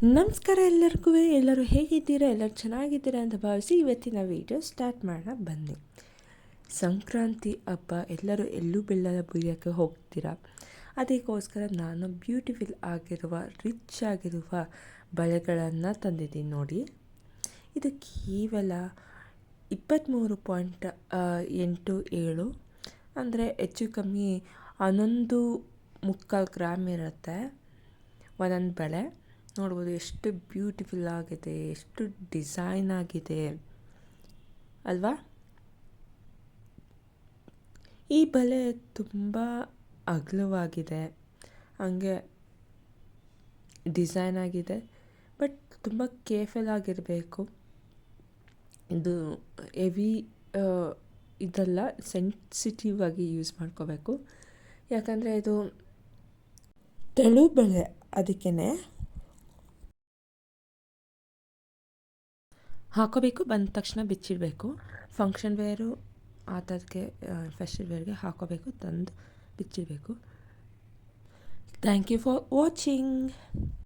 ನಮಸ್ಕಾರ ಎಲ್ಲರಿಗೂ. ಎಲ್ಲರೂ ಹೇಗಿದ್ದೀರಾ? ಎಲ್ಲರೂ ಚೆನ್ನಾಗಿದ್ದೀರಾ ಅಂತ ಭಾವಿಸಿ ಇವತ್ತಿನ ವೀಡಿಯೋ ಸ್ಟಾರ್ಟ್ ಮಾಡೋಣ ಬನ್ನಿ. ಸಂಕ್ರಾಂತಿ ಹಬ್ಬ, ಎಲ್ಲರೂ ಎಳ್ಳು ಬೆಲ್ಲ ಬುಯ್ಯೋಕ್ಕೆ ಹೋಗ್ತೀರಾ. ಅದಕ್ಕೋಸ್ಕರ ನಾನು ಬ್ಯೂಟಿಫುಲ್ ಆಗಿರುವ ರಿಚ್ ಆಗಿರುವ ಬಳೆಗಳನ್ನು ತಂದಿದ್ದೀನಿ ನೋಡಿ. ಇದು ಕೇವಲ 23.87 ಅಂದರೆ ಹೆಚ್ಚು ಕಮ್ಮಿ 11.75 ಗ್ರಾಮ್ ಇರುತ್ತೆ ಒಂದೊಂದು ಬಳೆ. ನೋಡ್ಬೋದು ಎಷ್ಟು ಬ್ಯೂಟಿಫುಲ್ ಆಗಿದೆ, ಎಷ್ಟು ಡಿಸೈನ್ ಆಗಿದೆ ಅಲ್ವಾ. ಈ ಬಳೆ ತುಂಬ ಅಗಲವಾಗಿದೆ, ಹಾಗೆ ಡಿಸೈನ್ ಆಗಿದೆ. ಬಟ್ ತುಂಬ ಕೇರ್ಫುಲ್ ಆಗಿರಬೇಕು. ಇದು ಹೆವಿ ಇದೆಲ್ಲ ಸೆನ್ಸಿಟಿವ್ ಆಗಿ ಯೂಸ್ ಮಾಡ್ಕೋಬೇಕು, ಯಾಕಂದರೆ ಇದು ತೆಳು ಬಳೆ. ಅದಕ್ಕೇ ಹಾಕೋಬೇಕು, ಬಂದ ತಕ್ಷಣ ಬಿಚ್ಚಿಡಬೇಕು. ಫಂಕ್ಷನ್ ವೇರು ಆ ಥರಕ್ಕೆ ಫೆಸ್ಟಿವ್ ವೇರ್ಗೆ ಹಾಕೋಬೇಕು, ತಂದು ಬಿಚ್ಚಿಡಬೇಕು. Thank you for watching.